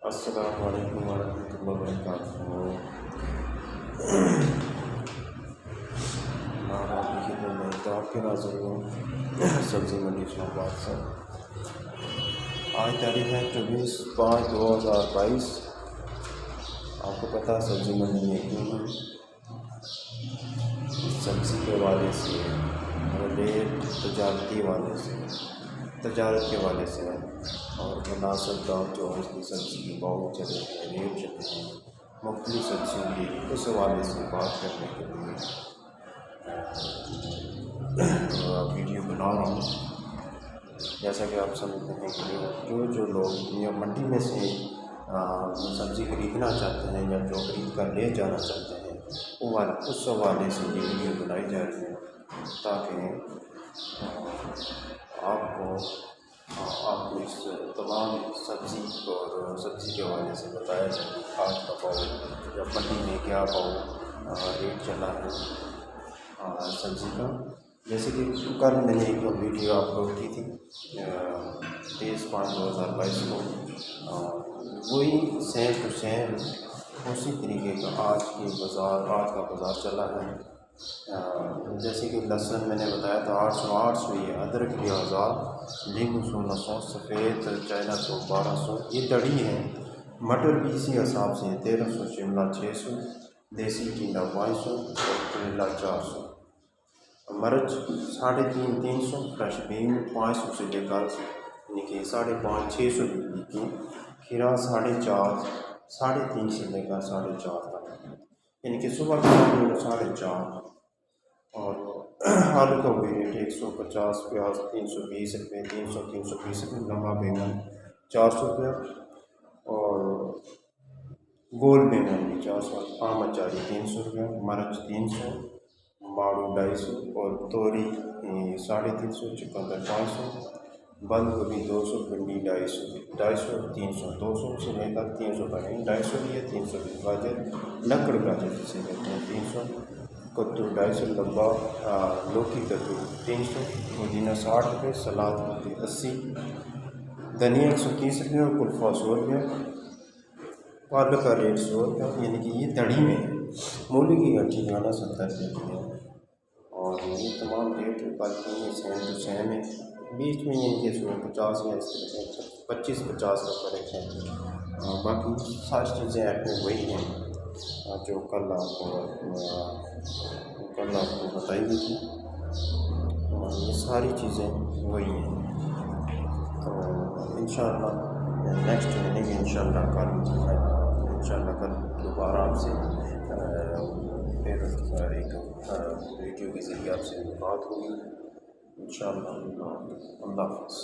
अस्सलामु अलैकुम वरहमतुल्लाहि वबरकातुहू। मैं तो आपके नाज़िर हूँ सब्ज़ी मंडी इस्लामाबाद से। आज तारीख है 24/5/2022। आपको पता है सब्ज़ी मंडी में क्यों है? सब्ज़ी के हवाले से रेट तजारत के हवाले से है और मुनासिब दाम जो है उसकी सब्ज़ी के भाव चले हैं, रेट चले हैं, मुख्तलिफ सब्ज़ियों की उस हवाले से बात करने के लिए वीडियो बना रहा हूँ। जैसा कि आप समझते हैं कि जो लोग या मंडी में से सब्ज़ी खरीदना चाहते हैं या जो खरीद कर ले जाना चाहते हैं उस हवाले से ये वीडियो बनाई जा रही है ताकि आपको इस तमाम सब्ज़ी और सब्ज़ी के हवाले से बताया जाए आज का भाव या मंडी में क्या भाव रेट चला है सब्ज़ी का। जैसे कि कल मैंने एक वीडियो अपलोड की थी 23/5/2022 को, वही सेम टू सेम उसी तरीके का आज का बाज़ार चला है। जैसे कि लहसुन मैंने बताया था 800 ही है, अदरक 1000, नींबू 1600, सफ़ेद चाइना तो 1200, ये तड़ी है। मटर भी इसी हिसाब से 1300, शिमला 600, देसी टींडा 500 और करेला 400, मर्च 350-300, फ्रेश बीन 500 से लेकर यानी कि 550-600 की, खीरा 4.5 3.5 से लेकर 4.5 तक, यानी कि सुबह का 4.5। और आलू का भी रेट 150, प्याज 320 रुपये, 320 रुपये, लम्बा बैंगन 400 रुपये और गोल बैंगन भी 400, आम अचारी 300 रुपये, मर्च 300, माड़ू 250 और तोरी 350, चुकंदर 500, बंद गोभी 200, भिंडी 250, 300, 200 से लेकर 300 तक, 250 भी है, 300 भी। गाजर लकड़ गाजर जिसे कहते हैं 300, कद्दू 250, लंबा लौकी कद्दू 300, पुदीना 60 रुपये, सलाद 80, धनिया 130 रुपये और कुल्फ़ा 100 रुपये, पालक का रेट 100 रुपये, यानी कि ये तड़ी में है। मूली की गट्ठी गाना 70 रुपये है और ये तमाम रेट बाकी में सेम टू सेम है। बीच में इनके 150 या इस तरह से 25-50 का फ़र्क है। बाकी सारी चीज़ें ऐप वही हैं जो कल आपको बताई गई थी और ये सारी चीज़ें वही हैं। तो इंशाअल्लाह नेक्स्ट मिलेंगे इंशाअल्लाह कल दोबारा आपसे फिर एक वीडियो के ज़रिए आपसे बात होगी इंशाअल्लाह। अल्लाह हाफ़िज़।